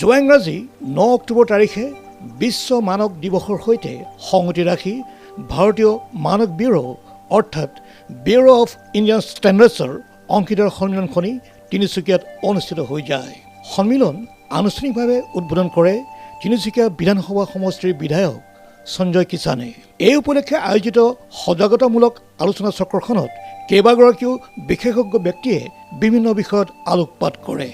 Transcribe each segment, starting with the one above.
যোৱা ইংৰাজী 9 অক্টোবৰ তাৰিখে বিশ্ব মানক দিৱসৰ সৈতে সংগতি ৰাখি ভাৰতীয় মানক ব্যুৰো অৰ্থাৎ ব্যুৰো অফ ইণ্ডিয়ান ষ্টেণ্ডাৰ্ডছৰ অংশীদাৰ সন্মিলনখনি তিনিচুকীয়াত অনুষ্ঠিত হৈ যায়। সন্মিলন আনুষ্ঠানিকভাৱে উদ্বোধন কৰে তিনিচুকীয়া বিধানসভা সমষ্টিৰ বিধায়ক সঞ্জয় কিষাণে। এই উপলক্ষে আয়োজিত সজাগতামূলক আলোচনা চক্ৰখনত কেইবাগৰাকীও বিশেষজ্ঞ ব্যক্তিয়ে বিভিন্ন বিষয়ত আলোকপাত কৰে।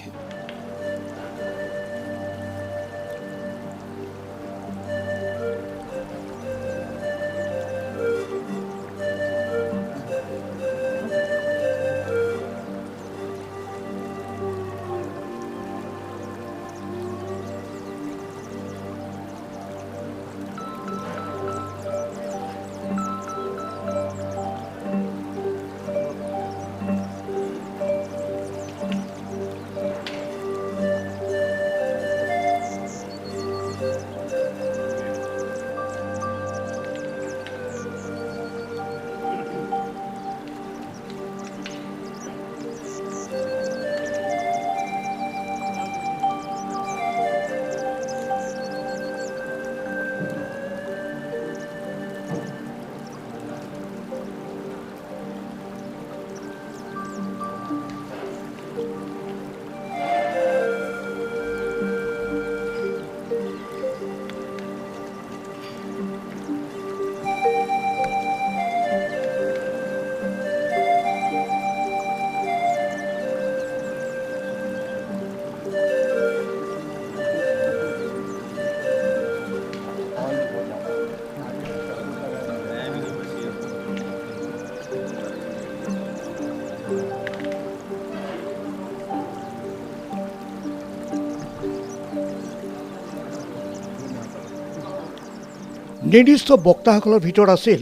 নিৰ্দিষ্ট বক্তাসকলৰ ভিতৰত আছিল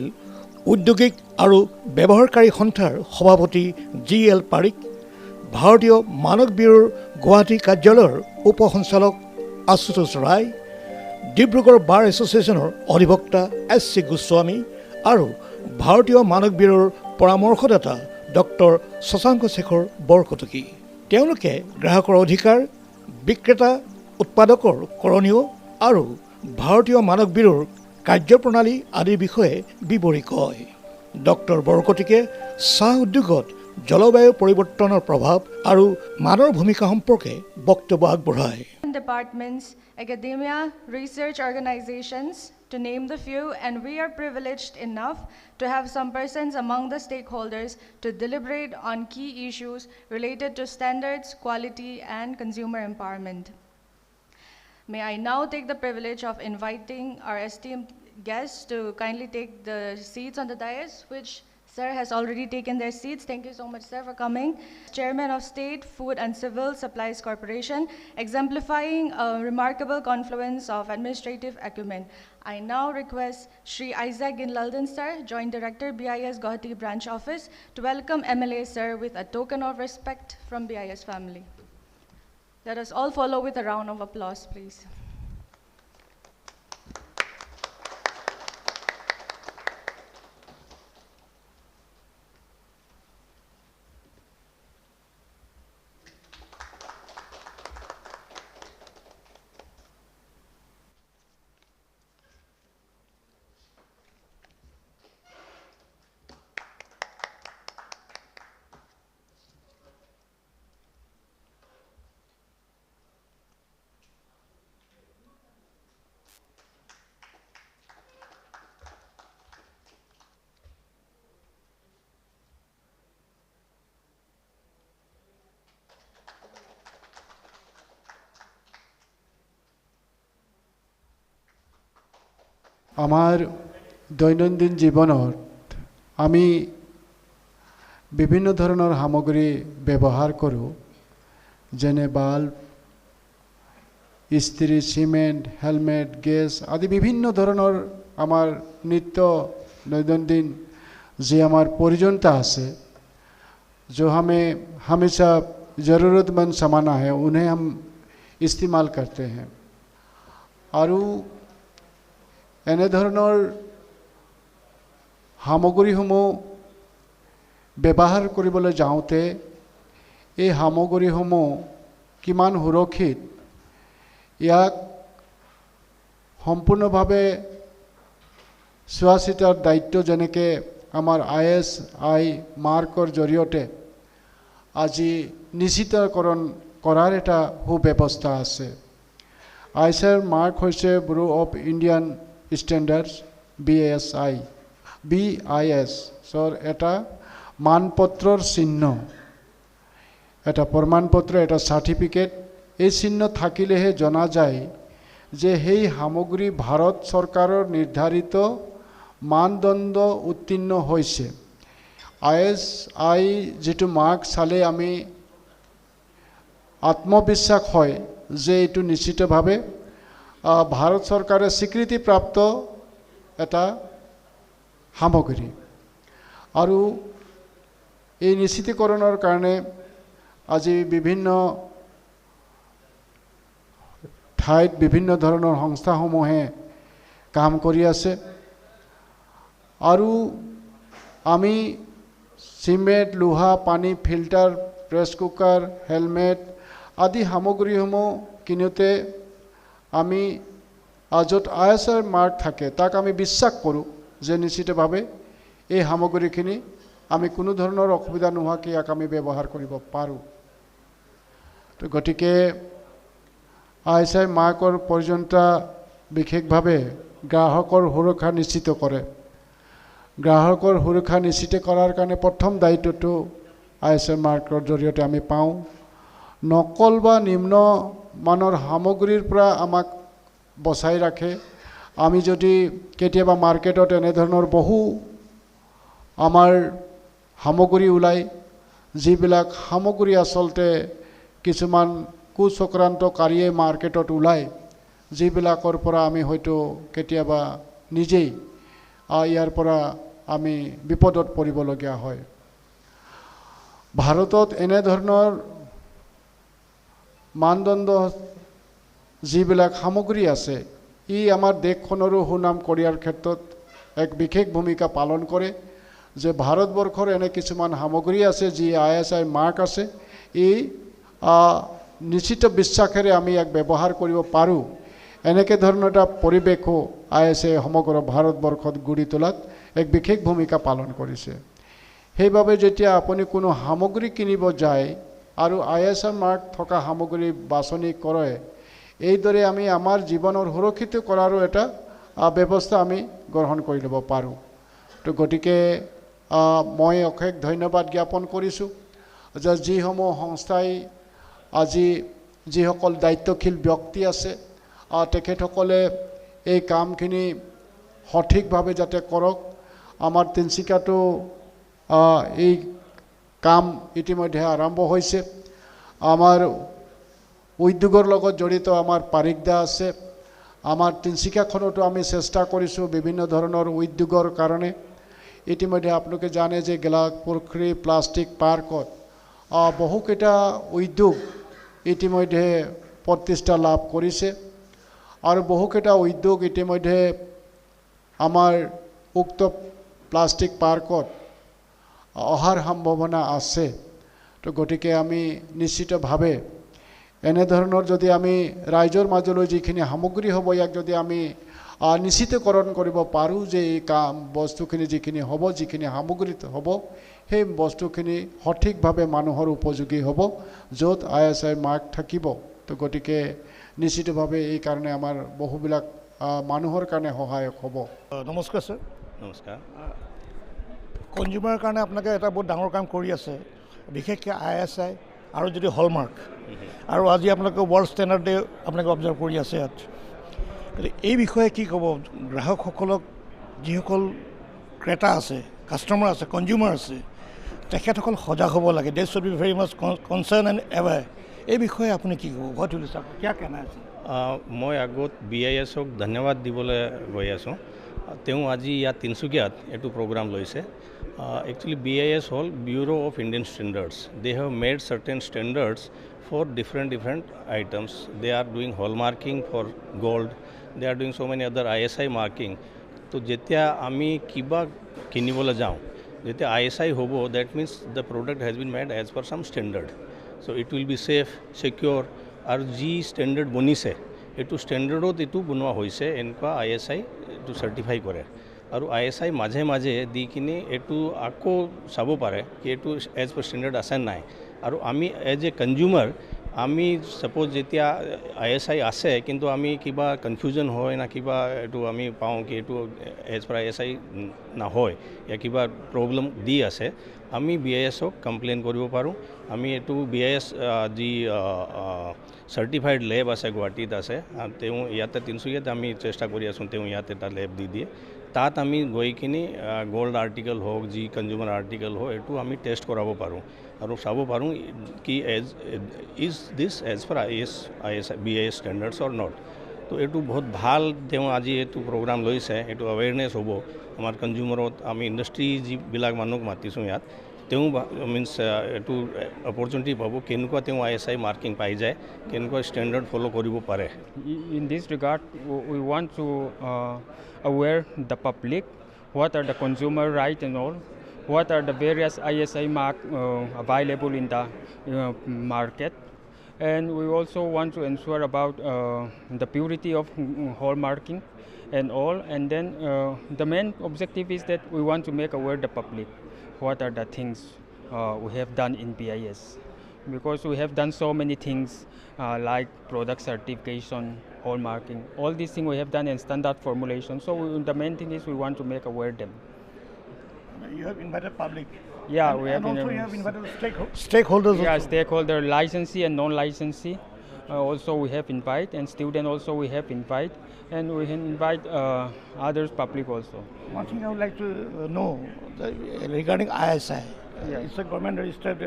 উদ্যোগিক আৰু ব্যৱহাৰকাৰী সন্থাৰ সভাপতি GL পাৰিক, ভাৰতীয় মানক ব্যুৰোৰ গুৱাহাটী কাৰ্যালয়ৰ উপ সঞ্চালক আশুতোষ ৰায়, ডিব্ৰুগড় বাৰ এছ'চিয়েশ্যনৰ অধিবক্তা SC গোস্বামী আৰু ভাৰতীয় মানক ব্যুৰোৰ পৰামৰ্শদাতা ডক্টৰ শশাংক শেখৰ বৰকটকী। তেওঁলোকে গ্ৰাহকৰ অধিকাৰ, বিক্ৰেতা উৎপাদকৰ কৰণীয় আৰু ভাৰতীয় মানক ব্যুৰোৰ কাৰ্যপ্ৰণালী আদিৰ বিষয়ে বিৱৰি কয়। ডক্টৰ বৰকটকীয়ে চাহ উদ্যোগত জলবায়ু পৰিৱৰ্তনৰ প্ৰভাৱ আৰু মানৰ ভূমিকা সম্পৰ্কে বক্তব্য আগবঢ়ায়। Departments, academia, research organizations, to name the few, and we are privileged enough to have some persons among the stakeholders to deliberate on key issues related to standards, quality, and consumer empowerment. May I now take the privilege of inviting our esteemed guests to kindly take the seats on the dais, which Sir has already taken their seats. Thank you so much, sir, for coming. Chairman of State Food and Civil Supplies Corporation, exemplifying a remarkable confluence of administrative acumen. I now request Shri Isaac Ginlalden, sir, Joint Director, BIS Guwahati Branch Office, to welcome MLA, sir, with a token of respect from BIS family. Let us all follow with a round of applause, please. আমাৰ দৈনন্দিন জীৱনত আমি বিভিন্ন ধৰণৰ সামগ্ৰী ব্যৱহাৰ কৰোঁ, যেনে বাল্ব, ইস্ত্ৰি, চিমেণ্ট, হেলমেট, গেছ আদি বিভিন্ন ধৰণৰ আমাৰ নিত্য দৈনন্দিন যি আমাৰ প্ৰয়োজনীয়তা আছে, जो हमें हमेशा ज़रूरतमंद सामान है उन्हें हम इस्तेमाल करते हैं। আৰু এনে ধৰণৰ সামগ্ৰীসমূহ ব্যৱহাৰ কৰিবলৈ যাওঁতে এই সামগ্ৰীসমূহ কিমান সুৰক্ষিত ইয়াক সম্পূৰ্ণভাৱে চোৱা চিতাৰ দায়িত্ব যেনেকৈ আমাৰ ISI মাৰ্কৰ জৰিয়তে আজি নিশ্চিতকৰণ কৰাৰ এটা সুব্যৱস্থা আছে। ISI মাৰ্ক হৈছে bureau of Indian standards BIS এটা মানপত্ৰৰ চিহ্ন, এটা প্ৰমাণপত্ৰ, এটা চাৰ্টিফিকেট। এই চিহ্ন থাকিলেহে জনা যায় যে সেই সামগ্ৰী ভাৰত চৰকাৰৰ নিৰ্ধাৰিত মানদণ্ড উত্তীৰ্ণ হৈছে। ISI যেটো মাৰ্ক চালে আমি আত্মবিশ্বাস হয় যে এইটো নিশ্চিতভাৱে ভাৰত চৰকাৰে স্বীকৃতিপ্ৰাপ্ত এটা সামগ্ৰী। আৰু এই নিশ্চিতকৰণৰ কাৰণে আজি বিভিন্ন ঠাইত বিভিন্ন ধৰণৰ সংস্থাসমূহে কাম কৰি আছে। আৰু আমি চিমেণ্ট, লোহা, পানী, ফিল্টাৰ, প্ৰেছ কুকাৰ, হেলমেট আদি সামগ্ৰীসমূহ কিনোতে আমি য'ত ISI মাৰ্ক থাকে তাক আমি বিশ্বাস কৰোঁ যে নিশ্চিতভাৱে এই সামগ্ৰীখিনি আমি কোনো ধৰণৰ অসুবিধা নোহোৱাকৈ ইয়াক আমি ব্যৱহাৰ কৰিব পাৰোঁ। তো গতিকে ISI মাৰ্কৰ প্ৰয়োজনীয়তা বিশেষভাৱে গ্ৰাহকৰ সুৰক্ষা নিশ্চিত কৰে। গ্ৰাহকৰ সুৰক্ষা নিশ্চিত কৰাৰ কাৰণে প্ৰথম দায়িত্বটো ISI মাৰ্কৰ জৰিয়তে আমি পাওঁ। নকল বা নিম্ন মানৰ সামগ্ৰীৰ পৰা আমাক বচাই ৰাখে। আমি যদি কেতিয়াবা মাৰ্কেটত এনেধৰণৰ বহু আমাৰ সামগ্ৰী ওলায়, যিবিলাক সামগ্ৰী আচলতে কিছুমান কুচক্ৰান্তকাৰীয়ে মাৰ্কেটত ওলায়, যিবিলাকৰ পৰা আমি হয়তো কেতিয়াবা নিজেই ইয়াৰ পৰা আমি বিপদত পৰিবলগীয়া হয়। ভাৰতত এনেধৰণৰ মানদণ্ড যিবিলাক সামগ্ৰী আছে, ই আমাৰ দেশখনৰো সুনাম কঢ়িয়াৰ ক্ষেত্ৰত এক বিশেষ ভূমিকা পালন কৰে। যে ভাৰতবৰ্ষৰ এনে কিছুমান সামগ্ৰী আছে যি ISI মাৰ্ক আছে, এই নিশ্চিত বিশ্বাসেৰে আমি ইয়াক ব্যৱহাৰ কৰিব পাৰোঁ। এনেকৈ ধৰণৰ এটা পৰিৱেশো ISI সমগ্ৰ ভাৰতবৰ্ষত গঢ়ি তোলাত এক বিশেষ ভূমিকা পালন কৰিছে। সেইবাবে যেতিয়া আপুনি কোনো সামগ্ৰী কিনিব যায় আৰু ISI মাৰ্ক থকা সামগ্ৰী বাছনি কৰে, এইদৰে আমি আমাৰ জীৱনৰ সুৰক্ষিত কৰাৰো এটা ব্যৱস্থা আমি গ্ৰহণ কৰি ল'ব পাৰোঁ। তো গতিকে মই অশেষ ধন্যবাদ জ্ঞাপন কৰিছোঁ যে যিসমূহ সংস্থাই আজি যিসকল দায়িত্বশীল ব্যক্তি আছে তেখেতসকলে এই কামখিনি সঠিকভাৱে যাতে কৰক। আমাৰ তিনিচুকীয়াতো এই কাম ইতিমধ্যে আৰম্ভ হৈছে। আমাৰ উদ্যোগৰ লগত জড়িত আমাৰ পাৰিকদা আছে। আমাৰ তিনিচুকীয়াখনতো আমি চেষ্টা কৰিছোঁ বিভিন্ন ধৰণৰ উদ্যোগৰ কাৰণে। ইতিমধ্যে আপোনালোকে জানে যে গেলাপুখুৰী প্লাষ্টিক পাৰ্কত বহুকেইটা উদ্যোগ ইতিমধ্যে প্ৰতিষ্ঠা লাভ কৰিছে আৰু বহুকেইটা উদ্যোগ ইতিমধ্যে আমাৰ উক্ত প্লাষ্টিক পাৰ্কত অহাৰ সম্ভাৱনা আছে। তো গতিকে আমি নিশ্চিতভাৱে এনেধৰণৰ যদি আমি ৰাইজৰ মাজলৈ যিখিনি সামগ্ৰী হ'ব, ইয়াক যদি আমি নিশ্চিতকৰণ কৰিব পাৰোঁ যে এই বস্তুখিনি যিখিনি হ'ব, যিখিনি সামগ্ৰীত হ'ব, সেই বস্তুখিনি সঠিকভাৱে মানুহৰ উপযোগী হ'ব, য'ত ISI মাৰ্ক থাকিব। তো গতিকে নিশ্চিতভাৱে এই কাৰণে আমাৰ বহুবিলাক মানুহৰ কাৰণে সহায়ক হ'ব। নমস্কাৰ ছাৰ। নমস্কাৰ। কনজিউমাৰৰ কাৰণে আপোনালোকে এটা বহুত ডাঙৰ কাম কৰি আছে, বিশেষকৈ ISI আৰু যদি হলমাৰ্ক, আৰু আজি আপোনালোকে ৱৰ্ল্ড ষ্টেণ্ডাৰ্ডে আপোনালোকে অবজাৰ্ভ কৰি আছে ইয়াত। এই বিষয়ে কি ক'ব গ্ৰাহকসকলক, যিসকল ক্ৰেতা আছে, কাষ্টমাৰ আছে, কনজিউমাৰ আছে, তেখেতসকল সজাগ হ'ব লাগে। They should be very much concerned and aware. এই বিষয়ে আপুনি কি ক'ব? হোৱাট উইল ইউ সে? কিয়া कहना আছে? মই আগত BISক ধন্যবাদ দিবলৈ গৈ আছোঁ। তেওঁ আজি ইয়াত তিনিচুকীয়াত এইটো প্ৰগ্ৰাম লৈছে। Actually BIS হ'ল Bureau of Indian Standards. They have made certain standards for different items. They are doing hallmarking for gold. They are doing so many other ISI marking. তো যেতিয়া আমি কিবা কিনিবলৈ যাওঁ, যেতিয়া ISI হ'ব, that means the product has been made as per some standard. So it will be safe, secure, আৰু যি ষ্টেণ্ডাৰ্ড বনিছে এইটো ষ্টেণ্ডাৰ্ডত এইটো বনোৱা হৈছে এনেকুৱা ISI এইটো চাৰ্টিফাই কৰে আৰু ISI মাজে মাজে দি কিনে এইটো আকৌ চাব পাৰে কি এইটো এজ পাৰ ষ্টেণ্ডাৰ্ড আছে নাই আৰু আমি এজ এ কনজিউমাৰ আমি সাপোজ যেতিয়া ISI আছে কিন্তু আমি কিবা কনফিউজন হয় না কিবা এইটো আমি পাওঁ কি এইটো এজ পাৰ ISI নহয় या কিবা প্ৰব্লেম দি আছে আমি BISক কমপ্লেইন কৰিব পাৰোঁ আমি এইটো BIS যি চাৰ্টিফাইড লেব আছে গুৱাহাটীত আছে তেওঁ ইয়াতে তিনিচুকীয়াত আমি চেষ্টা কৰি আছোঁ তেওঁ ইয়াতে এটা লেব দি দিয়ে তাত আমি গৈ কিনি গোল্ড আৰ্টিকেল হওক যি কনজিউমাৰ আৰ্টিকেল হওক এইটো আমি টেষ্ট কৰাব পাৰোঁ আৰু চাব পাৰোঁ কি is this as per BIS standards or not তো এইটো বহুত ভাল তেওঁ আজি এইটো প্ৰগ্ৰাম লৈছে এইটো এৱেৰনেছ হ'ব আমাৰ কনজিউমাৰত আমি ইণ্ডাষ্ট্ৰী যিবিলাক মানুহক মাতিছোঁ ইয়াত তেওঁ মিনছ এইটো অপৰচুনিটি পাব কেনেকুৱা তেওঁ ISI মাৰ্কিং পাই যায় কেনেকুৱা ষ্টেণ্ডাৰ্ড ফ'ল' কৰিব পাৰে In this regard, we want to aware the public what are the consumer rights and all, what are the various ISI mark available in the market, and we also want to ensure about the purity of hallmarking and all, and then the main objective is that we want to make aware the public what are the things we have done in BIS, because we have done so many things like product certification, hallmarking, all these things we have done in standard formulation. So the main thing is we want to make aware them. You have invited public. Yeah, and, we have and also in- you have invited stakeholders. Yeah, also. stakeholder, licensee and non-licensee. Also we have invite, and student also we have invite, and we can invite others public also. One thing I would like to know regarding ISI. Yeah. It's a government registered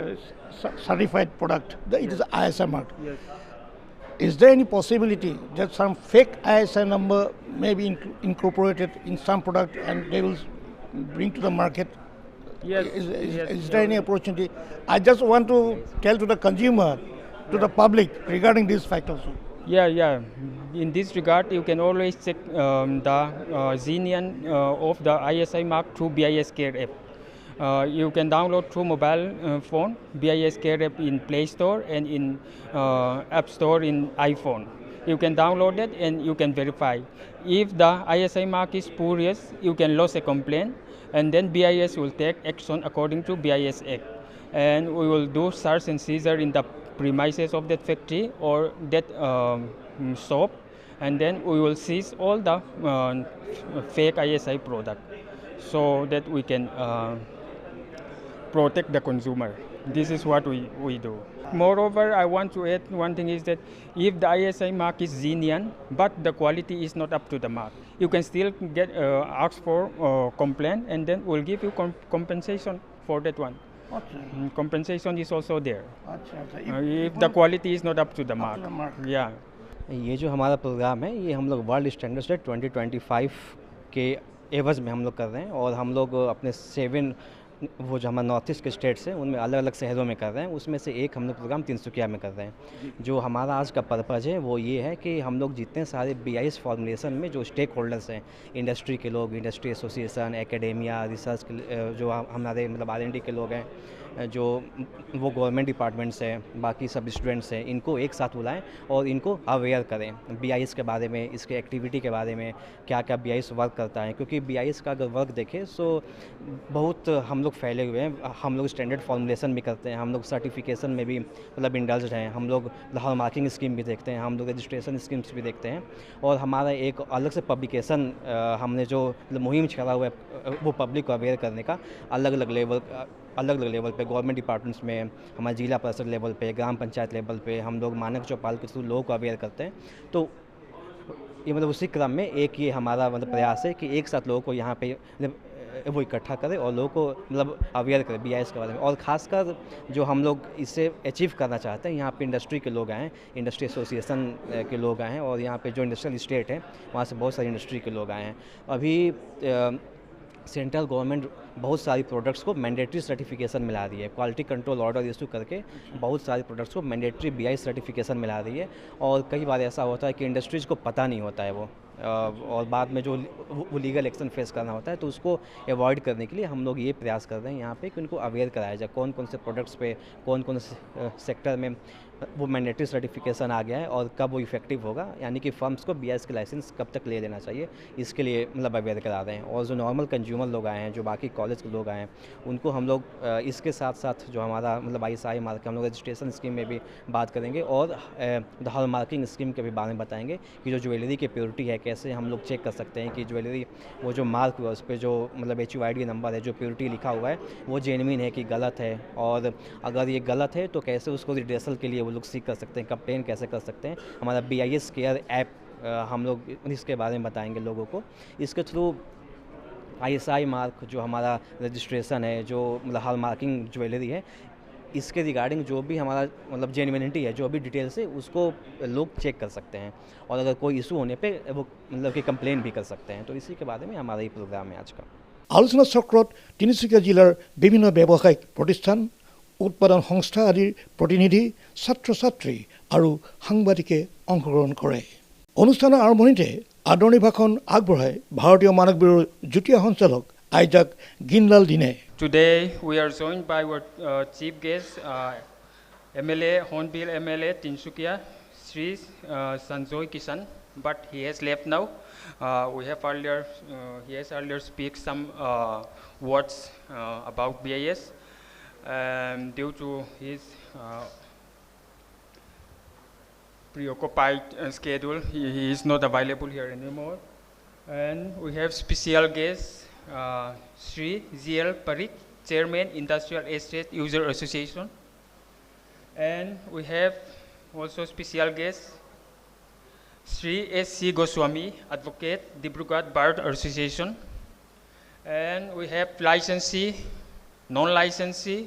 certified product. It is ISI mark. Yes. Is there any possibility that some fake ISI number may be incorporated in some product and they will bring to the market? Yes. Is there any opportunity? I just want to tell to the consumer, to the public regarding this fact also. Yeah. In this regard, you can always check the Xenian of the ISI mark through BIS Care app. You can download through mobile phone BIS Care app in Play Store and in App Store in iPhone. You can download it and you can verify. If the ISI mark is spurious, you can lodge a complaint, and then BIS will take action according to BIS Act. And we will do search and seizure in the premises of that factory or that shop, and then we will seize all the fake ISI product so that we can protect the consumer. This is what we do. Moreover, I want to add one thing is that if the ISI mark is Xenian, but the quality is not up to the mark, you can still get ask for complaint, and then we'll give you compensation for that one. Okay. Compensation is also there. Achha. If the quality is not up to the mark. Yeah. ये जो हमारा programme है ये हम लोग world standards day 2025 के एवज में हम लोग कर रहे हैं और हम लोग अपने 7 वो जो हमारे नॉर्थ ईस्ट के स्टेट्स हैं उनमें अलग अलग शहरों में कर रहे हैं उसमें से एक हम लोग प्रोग्राम तिनसुकिया में कर रहे हैं जो हमारा आज का पर्पज़ है वो ये है कि हम लोग जितने सारे BIS फॉर्मुलेशन में जो स्टेक होल्डर्स हैं इंडस्ट्री के लोग इंडस्ट्री एसोसिएशन एकेडेमिया रिसर्च के जो हमारे मतलब R&D के लोग हैं जो वो गवर्नमेंट डिपार्टमेंट्स हैं बाकी सब स्टूडेंट्स हैं इनको एक साथ बुलाएं और इनको अवेयर करें BIS के बारे में इसके एक्टिविटी के बारे में क्या क्या BIS वर्क करता है क्योंकि BIS का अगर वर्क देखें सो बहुत हम लोग फैले हुए हैं हम लोग स्टैंडर्ड फॉर्मुलेशन भी करते हैं हम लोग सर्टिफिकेशन में भी मतलब इंडल्ज्ड हैं हम लोग हॉल मार्किंग स्कीम भी देखते हैं हम लोग रजिस्ट्रेशन स्कीम्स भी देखते हैं और हमारा एक अलग से पब्लिकेशन हमने जो मुहिम छेड़ा हुआ है वो पब्लिक को अवेयर करने का अलग अलग लेवल पे गवर्नमेंट डिपार्टमेंट्स में हमारे जिला परिषद लेवल पे ग्राम पंचायत लेवल पे हम लोग मानक चौपाल के थ्रू लोगों को अवेयर करते हैं तो ये मतलब उसी क्रम में एक ये हमारा मतलब प्रयास है कि एक साथ लोगों को यहाँ पे वो इकट्ठा करें और लोगों को मतलब अवेयर करें BIS के बारे में और ख़ासकर जो हम लोग इससे अचीव करना चाहते हैं यहाँ पे इंडस्ट्री के लोग आए हैं इंडस्ट्री एसोसिएशन के लोग आए हैं और यहाँ पे जो इंडस्ट्रियल स्टेट है वहाँ से बहुत सारी इंडस्ट्री के लोग आए हैं अभी सेंट्रल गवर्नमेंट बहुत सारी प्रोडक्ट्स को मैंडेटरी सर्टिफिकेशन मिला रही है क्वालिटी कंट्रोल ऑर्डर इशू करके बहुत सारे प्रोडक्ट्स को मैंडेटरी BIS सर्टिफिकेशन मिला रही है और कई बार ऐसा होता है कि इंडस्ट्रीज़ को पता नहीं होता है वो और बाद में जो वो लीगल एक्शन फेस करना होता है तो उसको अवॉइड करने के लिए हम लोग ये प्रयास कर रहे हैं यहाँ पे कि उनको अवेयर कराया जाए कौन कौन से प्रोडक्ट्स पे कौन कौन से सेक्टर में वो मैंडेटरी सर्टिफिकेशन आ गया है और कब वो इफेक्टिव होगा, यानी कि फर्म्स को BIS के लाइसेंस कब तक ले लेना चाहिए, इसके लिए मतलब अवेयर करा रहे हैं। और जो नॉर्मल कंज्यूमर लोग आए हैं, जो बाकी कॉलेज के लोग आए हैं, उनको हम लोग इसके साथ साथ जो हमारा मतलब ISI मार्क हम लोग रजिस्ट्रेशन स्कीम में भी बात करेंगे और द हॉल मार्किंग स्कीम के भी बारे में बताएंगे कि जो ज्वेलरी की प्योरिटी है कैसे हम लोग चेक कर सकते हैं कि ज्वेलरी वो जो मार्क हुआ उस पर जो मतलब HUID नंबर है, जो प्योरिटी लिखा हुआ है वो जेन्युइन है कि गलत है, और अगर ये गलत है तो कैसे उसको रिड्रेसल के लिए वो लोग सीख कर सकते हैं, कंप्लेन कैसे कर सकते हैं। हमारा BIS केयर ऐप हम लोग इसके बारे में बताएंगे लोगों को। इसके थ्रू ISI मार्क जो हमारा रजिस्ट्रेशन है, जो मतलब हॉल मार्किंग ज्वेलरी है, इसके रिगार्डिंग जो भी हमारा मतलब जेन्युइनिटी है, जो भी डिटेल्स है, उसको लोग चेक कर सकते हैं और अगर कोई इशू होने पे वो मतलब कि कंप्लेन भी कर सकते हैं। तो इसी के बारे में हमारा ये प्रोग्राम है आज का। আলোচনা চক্ৰত তিনিচুকীয়া জিলাৰ বিভিন্ন ব্যৱসায়িক প্ৰতিষ্ঠান, উৎপাদন সংস্থা আদিৰ প্ৰতিনিধি, ছাত্ৰ ছাত্ৰী আৰু সাংবাদিকে অংশগ্ৰহণ কৰে। অনুষ্ঠানৰ আৰম্ভণিতে আদৰণি ভাষণ আগবঢ়াই ভাৰতীয় মানক ব্যুৰোৰ যুটীয়া সঞ্চালক আইজাক গিনলাল দিনে Today we are joined by our chief guest, MLA Hornbill MLA Tinsukia, Sri Sanjoy Kisan, but he has left now. He has earlier speak some words about BIS. Due to his preoccupied schedule, he is not available here anymore. And we have special guest, Sri ZL Parikh, Chairman, Industrial Estate User Association. And we have also special guest, Sri S.C. Goswami, Advocate, Dibrugarh Bar Association. And we have licensee, non-licensee,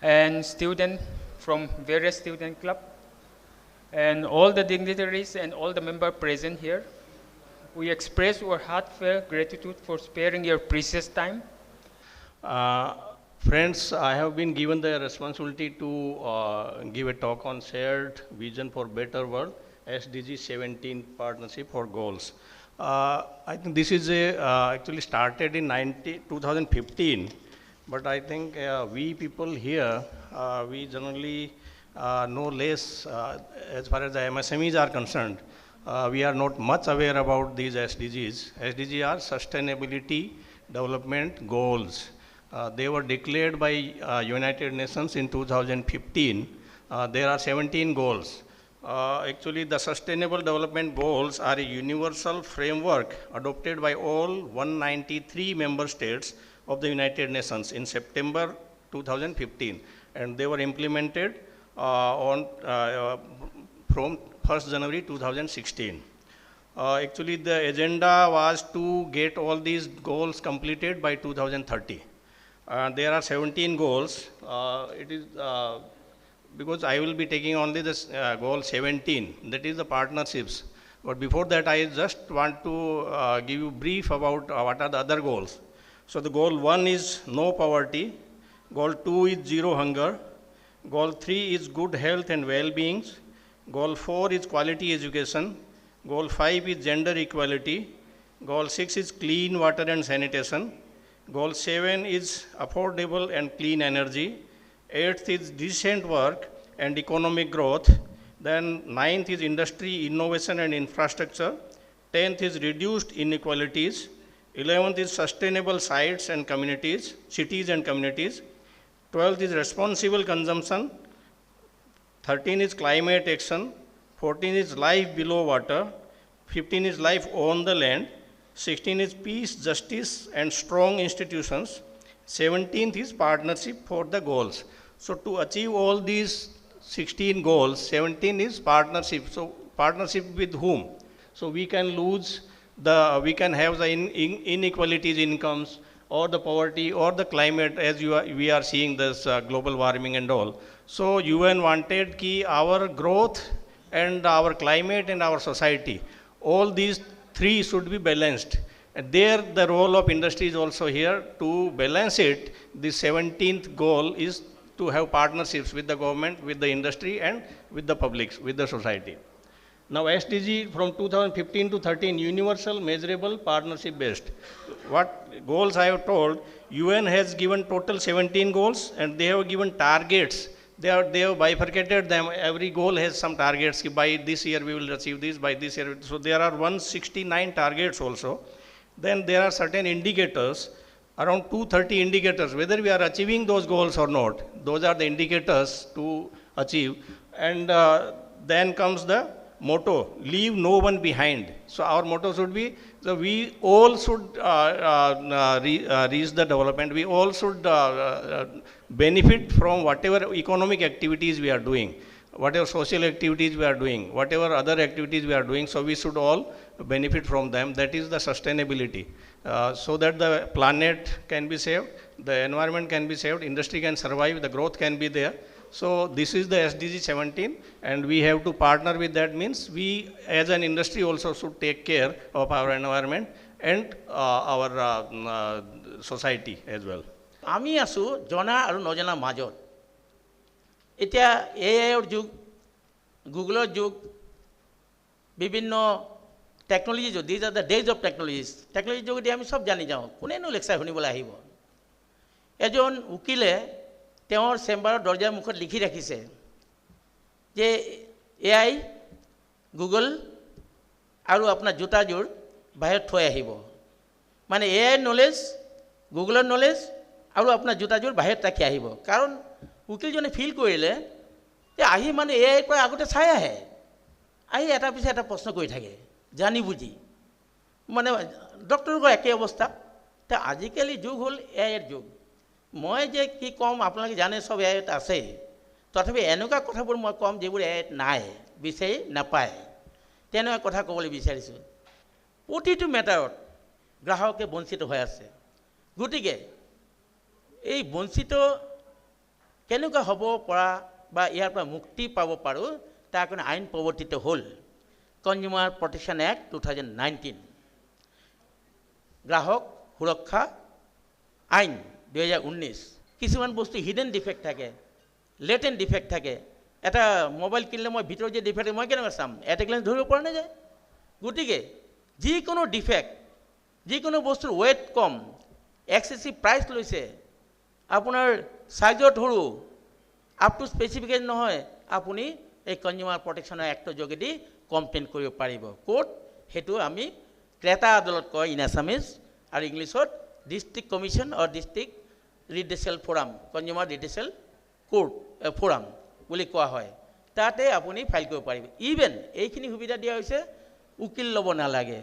and student from various student club. And all the dignitaries and all the members present here. We express our heartfelt gratitude for sparing your precious time. Friends, I have been given the responsibility to give a talk on Shared Vision for Better World, SDG 17 Partnership for Goals. I think this is actually started in 2015, but I think we people here, we generally know less as far as the MSMEs are concerned. We are not much aware about these SDGs. SDGs are Sustainability Development Goals. They were declared by United Nations in 2015. There are 17 goals. Actually, the Sustainable Development Goals are a universal framework adopted by all 193 member states of the United Nations in September 2015. And they were implemented from 1st January 2016. Actually, the agenda was to get all these goals completed by 2030. There are 17 goals. It is because I will be taking only this goal 17, that is the partnerships. But before that, I just want to give you brief about what are the other goals. So the goal 1 is no poverty. Goal 2 is zero hunger. Goal 3 is good health and well-being. Goal 4 is quality education. Goal 5 is gender equality. Goal 6 is clean water and sanitation. Goal 7 is affordable and clean energy. 8th is decent work and economic growth. Then 9th is industry, innovation and infrastructure. 10th is reduced inequalities. 11th is sustainable sites and communities, cities and communities. 12th is responsible consumption. 13 is climate action. 14 is life below water. 15 is life on the land. 16 is peace, justice, and strong institutions. 17th is partnership for the goals. So to achieve all these 16 goals, 17 is partnership. So partnership with whom? So we can we can have the inequalities in incomes, or the poverty, or the climate, as we are seeing this global warming and all. So UN wanted ki our growth and our climate and our society, all these three should be balanced. And there the role of industry is also here to balance it. The 17th goal is to have partnerships with the government, with the industry, and with the public, with the society. Now SDG from 2015 to 13, universal, measurable, partnership based. What goals I have told, UN has given total 17 goals and they have given targets they have bifurcated them. Every goal has some targets. By this year we will achieve this, by this year. So there are 169 targets also. Then there are certain indicators, around 230 indicators, whether we are achieving those goals or not. Those are the indicators to achieve. And then comes the motto, leave no one behind. So our motto should be, so we all should reach the development. We all should benefit from whatever economic activities we are doing, whatever social activities we are doing, whatever other activities we are doing. So we should all benefit from them. That is the sustainability. So that the planet can be saved, the environment can be saved, industry can survive, the growth can be there. So this is the SDG 17, and we have to partner with that. Means we as an industry also should take care of our environment and our society as well. আমি আছোঁ জনা আৰু নজনা মাজত। এতিয়া এআইৰ যুগ, গুগলৰ যুগ, বিভিন্ন টেকন'লজি যুগ, these are the days of technologies. টেকন'লজিৰ যোগেদি আমি চব জানি যাওঁ, কোনেনো লেকচাৰ শুনিবলৈ আহিব। এজন উকিলে তেওঁৰ চেম্বাৰৰ দৰ্জাৰ মুখত লিখি ৰাখিছে যে এআই, গুগল আৰু আপোনাৰ জোতাযোৰ বাহিৰত থৈ আহিব। মানে এআইৰ নলেজ, গুগলৰ নলেজ আৰু আপোনাৰ জোতাযোৰ বাহিৰত ৰাখি আহিব। কাৰণ উকিলজনে ফিল কৰিলে যে আহি মানে এআইৰ পৰা আগতে চাই আহে, আহি এটা পিছত এটা প্ৰশ্ন কৰি থাকে জানি বুজি। মানে ডক্টৰৰ একে অৱস্থা। তে আজিকালি যুগ হ'ল এআইৰ যুগ। মই যে কি ক'ম আপোনালোকে জানে, চব এআইত আছে। তথাপি এনেকুৱা কথাবোৰ মই ক'ম যিবোৰ এআইত নাই, বিচাৰি নাপায়। তেনেকুৱা কথা ক'বলৈ বিচাৰিছোঁ। প্ৰতিটো মেটাৰত গ্ৰাহকে বঞ্চিত হৈ আছে। গতিকে এই বঞ্চিত কেনেকুৱা হ'ব পৰা বা ইয়াৰ পৰা মুক্তি পাব পাৰোঁ, তাৰ কাৰণে আইন প্ৰৱৰ্তিত হ'ল কনজিউমাৰ প্ৰটেকশ্যন এক্ট 2019, গ্ৰাহক সুৰক্ষা আইন 2019। কিছুমান বস্তু হিডেন ডিফেক্ট থাকে, লেটেণ্ট ডিফেক্ট থাকে। এটা মোবাইল কিনিলে মই ভিতৰত যে ডিফেক্ট মই কেনেকৈ চাম? এটা গ্লেন্স ধৰিব পৰা নাযায়। গতিকে যিকোনো ডিফেক্ট, যিকোনো বস্তুৰ ৱেইট কম, এক্সেচিভ প্ৰাইচ লৈছে, আপোনাৰ চাইজত সৰু, আপ টু স্পেচিফিকেশ্যন নহয়, আপুনি এই কনজিউমাৰ প্ৰটেকশ্যনৰ এক্টৰ যোগেদি কমপ্লেইন কৰিব পাৰিব। ক'ত? সেইটো আমি ক্ৰেতা আদালত কয় ইন আছামিজ, আৰু ইংলিছত ডিষ্ট্ৰিক্ট কমিশ্যন অৰ ডিষ্ট্ৰিক্ট ৰিডেচেল ফোৰাম, কনজিউমাৰ ৰিডেচেল কোৰ্ট ফোৰাম বুলি কোৱা হয়। তাতে আপুনি ফাইল কৰিব পাৰিব। ইভেন এইখিনি সুবিধা দিয়া হৈছে, উকিল ল'ব নালাগে,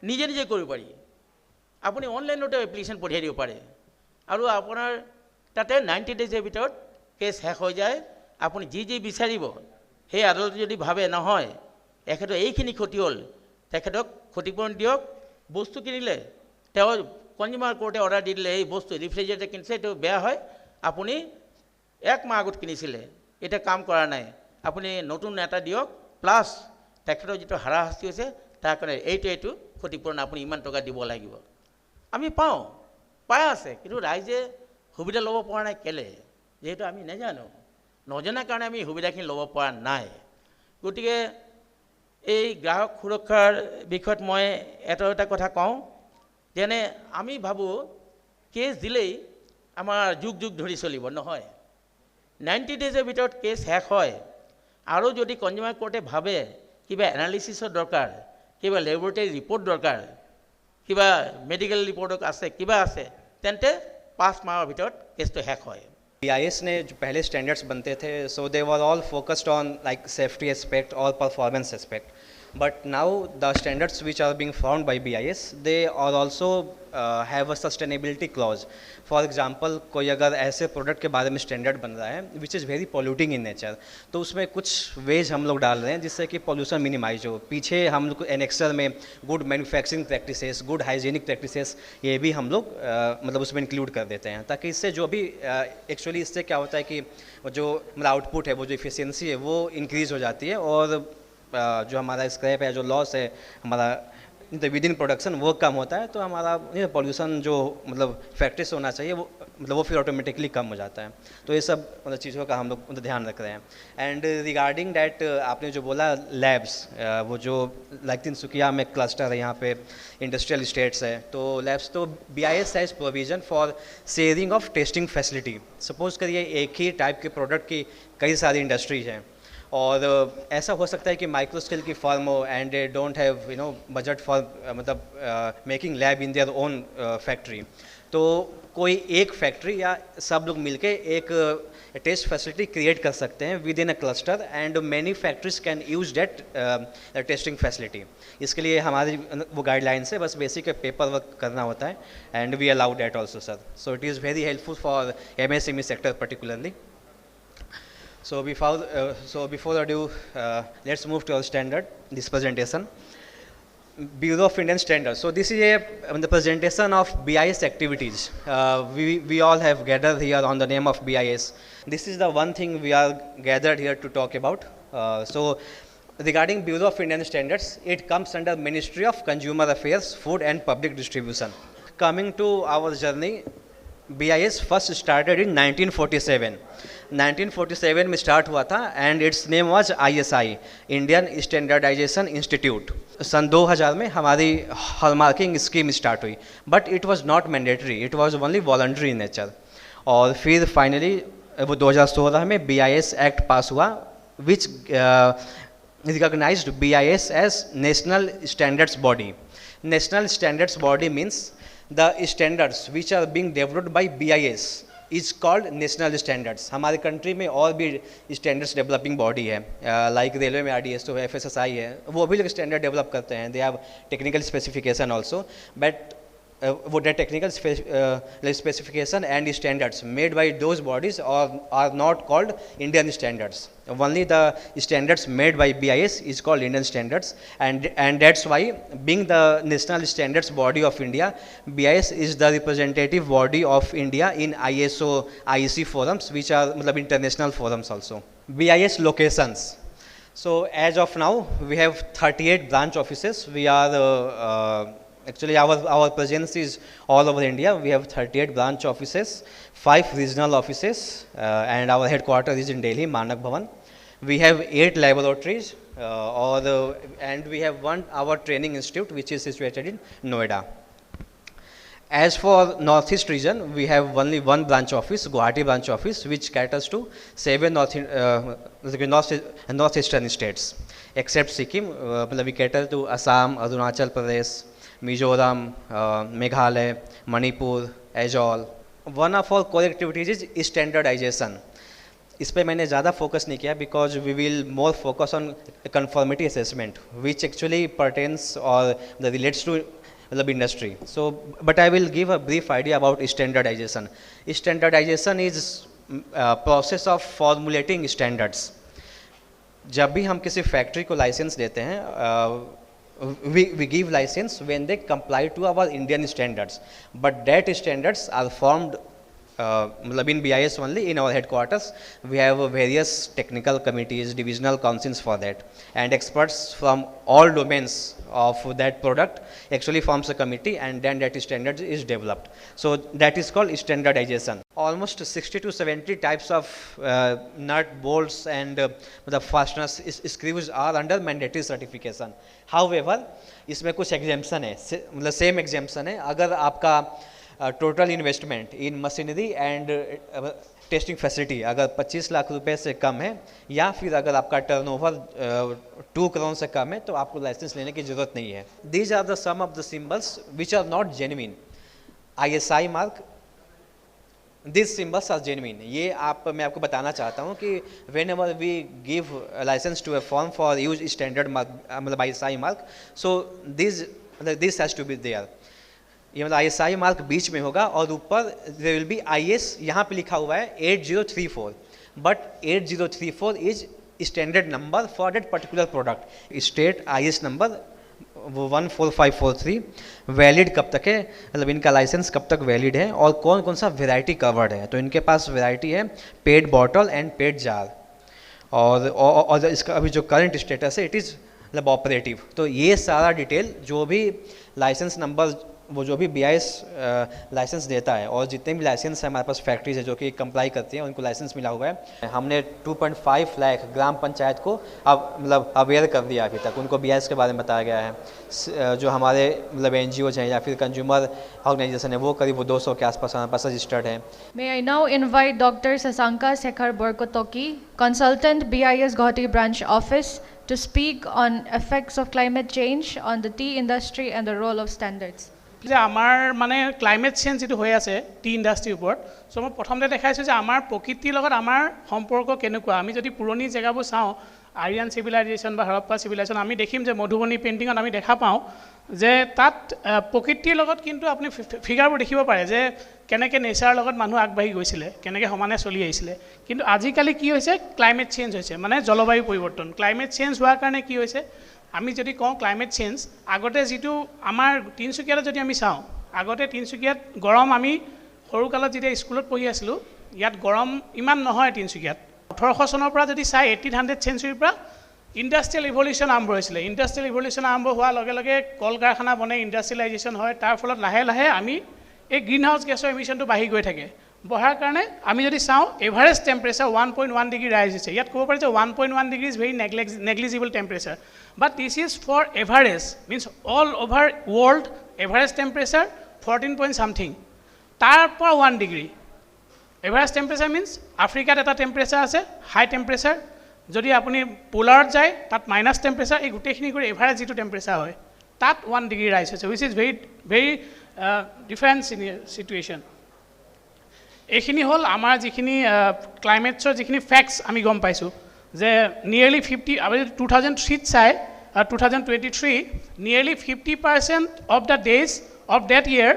নিজে নিজে কৰিব পাৰি। আপুনি অনলাইনতে এপ্লিকেশ্যন পঠিয়াই দিব পাৰে, আৰু আপোনাৰ তাতে 90 ডেজৰ ভিতৰত কেছ শেষ হৈ যায়। আপুনি যি যি বিচাৰিব সেই আদালতে যদি ভাবে নহয় এখেতৰ এইখিনি ক্ষতি হ'ল, তেখেতক ক্ষতিপূৰণ দিয়ক। বস্তু কিনিলে তেওঁ কনজিউমাৰ কোৰ্টে অৰ্ডাৰ দি দিলে, এই বস্তু ৰিফ্ৰিজাৰেটৰ কিনিছে, এইটো বেয়া হয়, আপুনি 1 মাহ আগত কিনিছিলে, এতিয়া কাম কৰা নাই, আপুনি নতুন এটা দিয়ক, প্লাছ তেখেতৰ যিটো হাৰাশাস্তি হৈছে তাৰ কাৰণে এইটো ক্ষতিপূৰণ আপুনি ইমান টকা দিব লাগিব। আমি পাই আছে, কিন্তু ৰাইজে সুবিধা ল'ব পৰা নাই। কেলে? যিহেতু আমি নাজানো, নজনাৰ কাৰণে আমি সুবিধাখিনি ল'ব পৰা নাই। গতিকে এই গ্ৰাহক সুৰক্ষাৰ বিষয়ত মই এটা কথা কওঁ, যেনে আমি ভাবোঁ কেছ দিলেই আমাৰ যুগ যুগ ধৰি চলিব, নহয়। 90 ডেজৰ ভিতৰত কেছ শেষ হয়, আৰু যদি কনজিউমাৰ কোৰ্টে ভাবে কিবা এনালিচিছৰ দৰকাৰ, কিবা লেবৰেটৰী ৰিপৰ্ট দৰকাৰ, কিবা মেডিকেল ৰিপৰ্ট আছে, কিবা আছে, তেন্তে 5 মাহৰ ভিতৰত কেছটো শেষ হয়। BIS ने जो पहले स्टैंडर्ड्स बनते थे, so they were all focused on like safety aspect और performance aspect, but now the standards which are being found by BIS, they are also have a sustainability clause. For example, कोई अगर ऐसे product के बारे में standard बन रहा है which is very polluting in nature, तो उसमें कुछ वेज हम लोग डाल रहे हैं जिससे कि पॉल्यूशन मिनिमाइज हो। पीछे हम लोग एनेक्सर में good manufacturing practices, good hygienic practices, ये भी हम लोग मतलब उसमें इंक्लूड कर देते हैं, ताकि इससे जो भी एक्चुअली इससे क्या होता है कि जो हमारा आउटपुट है, वो जो इफिशियंसी है वो इंक्रीज़ हो जाती है, और जो हमारा स्क्रैप है, जो लॉस है, हमारा विद इन प्रोडक्शन वो कम होता है, तो हमारा पॉल्यूशन जो मतलब फैक्ट्री से होना चाहिए वो मतलब वो फिर ऑटोमेटिकली कम हो जाता है। तो ये सब मतलब चीज़ों का हम लोग मतलब ध्यान रख रहे हैं। एंड रिगार्डिंग डैट आपने जो बोला लैब्स, वो जो लाइक तिनसुकिया में क्लस्टर है, यहाँ पे इंडस्ट्रियल स्टेट्स है, तो लैब्स तो BIS has provision for sharing of testing facility. Suppose करिए एक ही टाइप के प्रोडक्ट की कई सारी इंडस्ट्रीज हैं, और ऐसा हो सकता है कि माइक्रो स्केल की फर्म हो and they don't have budget for मतलब making lab in their own factory, तो कोई एक फैक्ट्री या सब लोग मिलके एक टेस्ट फैसिलिटी क्रिएट कर सकते हैं with in a cluster, and many factories can use that testing facility. इसके लिए हमारी वो गाइडलाइंस है, बस बेसिक पेपर वर्क करना होता है, and we allow that also sir. So it is very helpful for MSME sector particularly. So before ado, let's move to our standard, this presentation. Bureau of Indian Standards. So this is the presentation of BIS activities. We all have gathered here on the name of BIS. This is the one thing we are gathered here to talk about. So regarding Bureau of Indian Standards, it comes under Ministry of Consumer Affairs, Food and Public Distribution. Coming to our journey, BIS first started in 1947. 1947 में start हुआ था, and its name was ISI, Indian standardization institute. सन 2000 में हमारी hallmarking scheme start हुई, but it was not mandatory, it was only voluntary in nature. और फिर finally वो 2016 में BIS एक्ट पास हुआ, which recognized BIS as national standards body. National standards body means the standards which are being developed by BIS is called national standards. हमारे country में और भी standards developing body है, like railway में RDSO है, FSSAI है, वो भी लोग स्टैंडर्ड डेवलप करते हैं, they have technical specification also, but वो the technical specification and standards made by those bodies are not called Indian standards. Only the standards made by BIS is called Indian standards, and that's why, being the national standards body of India, BIS is the representative body of India in ISO, IEC forums, which are international forums also. BIS locations. So as of now, we have 38 branch offices. We are actually, our presence is all over India. We have 38 branch offices, 5 regional offices, and our headquarters is in Delhi, Manak Bhavan. We have 8 laboratories, and we have our training institute, which is situated in Noida. As for Northeast region, we have only one branch office, Guwahati branch office, which caters to 7 northeastern states, except Sikkim. We cater to Assam, Arunachal Pradesh, Mizoram, Meghalaya, Manipur, Aizawl. One of our core activities is standardization. इस पर मैंने ज़्यादा focus नहीं किया, because we will more focus on conformity assessment, which actually pertains और relates to industry. So but I will give a brief idea about standardization. Standardization is process of formulating standards. जब भी हम किसी factory को licence देते हैं, we give license when they comply to our Indian standards, but that standards are formed in BIS only. In our headquarters we have various technical committees, divisional councils for that, and experts from all domains of that product actually forms a committee, and then that standard is developed. So that is called standardization. Almost 60 to 70 types of nut, bolts and the fasteners, screws are under mandatory certification. However, इसमें कुछ exemption है, मतलब same exemption है। अगर आपका total investment in machinery and testing facility अगर 25 लाख रुपए से कम है, या फिर अगर आपका टर्नओवर 2 करोड़ से कम है, तो आपको लाइसेंस लेने की जरूरत नहीं है। These are the some of the symbols which are not genuine. ISI mark, this symbols are genuine. ये मैं आपको बताना चाहता हूँ कि whenever we give licence to a firm for use standard mark, ISI mark, so this has to be there. ये ISI mark बीच में होगा, और ऊपर देयर विल बी IS, यहाँ पे लिखा हुआ है 8034, but 8034 is standard number for that particular product. State IS number 14543 valid कब तक है, मतलब इनका लाइसेंस कब तक वैलिड है, और कौन कौन सा वेराइटी कवर्ड है। तो इनके पास वेराइटी है paid bottle and paid jar, और इसका अभी जो करंट स्टेटस है, इट इज़ मतलब ऑपरेटिव। तो ये सारा डिटेल जो भी लाइसेंस नंबर वो जो भी BIS लाइसेंस देता है और जितने भी लाइसेंस हैं हमारे पास फैक्ट्रीज है जो कि कंप्लाई करती हैं उनको लाइसेंस मिला हुआ है। हमने 2.5 लाख ग्राम पंचायत को अब मतलब अवेयर कर दिया अभी तक, उनको BIS के बारे में बताया गया है। जो हमारे मतलब NGOs हैं या फिर कंज्यूमर ऑर्गेनाइजेशन है वो करीब 200 के आसपास हमारे पास रजिस्टर्ड है। May I now invite Dr. Sasanka Sekhar Borkotoki, Consultant BIS Guwahati Branch Office, to speak on effects of climate change on the tea industry and the role of standards. যে আমাৰ মানে climate change যেটো হৈ আছে T ইণ্ডাষ্ট্ৰীৰ ওপৰত, চ' মই প্ৰথমতে দেখাইছোঁ যে আমাৰ প্ৰকৃতিৰ লগত আমাৰ সম্পৰ্ক কেনেকুৱা। আমি যদি পুৰণি জেগাবোৰ চাওঁ, আৰিয়ান চিভিলাইজেশ্যন বা হৰপ্পা চিভিলাইজেশ্যন, আমি দেখিম যে মধুবনী পেইণ্টিঙত আমি দেখা পাওঁ যে তাত প্ৰকৃতিৰ লগত কিন্তু আপুনি ফিগাৰবোৰ দেখিব পাৰে যে কেনেকৈ নেচাৰৰ লগত মানুহ আগবাঢ়ি গৈছিলে, কেনেকৈ সমানে চলি আহিছিলে। কিন্তু আজিকালি কি হৈছে, ক্লাইমেট চেঞ্জ হৈছে, মানে জলবায়ু পৰিৱৰ্তন। ক্লাইমেট চেঞ্জ হোৱাৰ কাৰণে কি হৈছে, আমি যদি কওঁ ক্লাইমেট চেঞ্জ, আগতে যিটো আমাৰ তিনিচুকীয়াত যদি আমি চাওঁ, আগতে তিনিচুকীয়াত গৰম, আমি সৰুকালত যেতিয়া স্কুলত পঢ়ি আছিলোঁ ইয়াত গৰম ইমান নহয় তিনিচুকীয়াত। 1800 চনৰ পৰা যদি চাই 1800 চেঞ্চুৰীৰ পৰা ইণ্ডাষ্ট্ৰিয়েল ইভলিউশ্যন আৰম্ভ হৈছিলে। ইণ্ডাষ্ট্ৰিয়েল ইভলিউশ্যন আৰম্ভ হোৱাৰ লগে লগে কল কাৰখানা বনে, ইণ্ডাষ্ট্ৰিয়েলাইজেশ্যন হয়, তাৰ ফলত লাহে লাহে আমি এই গ্ৰীণ হাউচ গেছৰ এমিশ্যনটো বাঢ়ি গৈ থাকে। বঢ়াৰ কাৰণে আমি যদি চাওঁ এভাৰেজ টেম্পাৰেচাৰ 1.1 ডিগ্ৰী ৰাইজ হৈছে। ইয়াত ক'ব পাৰি যে 1.1 degree is very negligible temperature, but this is for average, means all over world average temperature 14 point something, তাৰ পৰা 1 ডিগ্ৰী এভাৰেজ টেম্পাৰেচাৰ মিনছ আফ্ৰিকাত এটা টেম্পাৰেচাৰ আছে হাই টেম্পাৰেচাৰ, যদি আপুনি পোলাৰত যায় তাত মাইনাছ টেম্পাৰেচাৰ, এই গোটেইখিনি কৰি এভাৰেজ যিটো টেম্পাৰেচাৰ হয় তাত 1 ডিগ্ৰী ৰাইজ হৈছে, wish is very different situation. এইখিনি হ'ল আমাৰ যিখিনি ক্লাইমেটছৰ যিখিনি ফেক্টছ আমি গম পাইছোঁ যে নিয়েৰলি 50, আপুনি 2003 চাই 2023 nearly 50% of the days of that year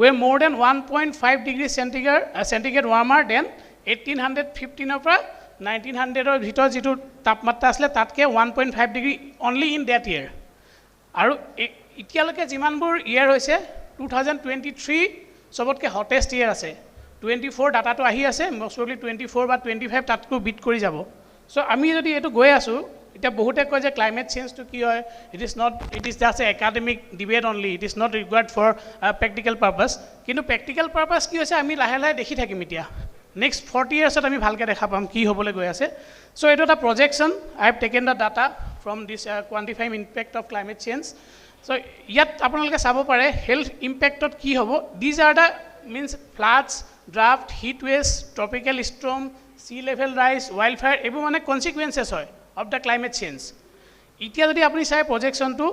were more than 1.5 degree centigrade warmer than 1815 পৰা 1900 ভিতৰত যিটো তাপমাত্ৰা আছিলে তাতকৈ 1.5 degree only in that year. আৰু এতিয়ালৈকে যিমানবোৰ ইয়েৰ হৈছে 2023 চবতকৈ হটেষ্ট ইয়েৰ আছে। 24 ডাটাটো আহি আছে, মষ্ট প্ৰবলি 24 বা 25 তাতকৈ বিট কৰি যাব। চ' আমি যদি এইটো গৈ আছোঁ, এতিয়া বহুতে কয় যে ক্লাইমেট চেঞ্জটো কি হয়, it is just a academic debate only, it is not required for practical purpose. কিন্তু প্ৰেক্টিকেল পাৰ্পাছ কি হৈছে আমি লাহে লাহে দেখি থাকিম। এতিয়া নেক্সট 40 ইয়াৰ্ছত আমি ভালকৈ দেখা পাম কি হ'বলৈ গৈ আছে। চ' এইটো এটা projection, I have taken the data from this quantifying impact of climate change. So' ইয়াত আপোনালোকে চাব পাৰে হেল্থ ইম্পেক্টত কি হ'ব। These are the means floods, drought, heat waves, tropical storm, sea level rise, wild fire, এইবোৰ মানে কনচিকুৱেঞ্চেছ হয় অফ দ্য ক্লাইমেট চেঞ্জ। এতিয়া যদি আপুনি চাই প্ৰজেকশ্যনটো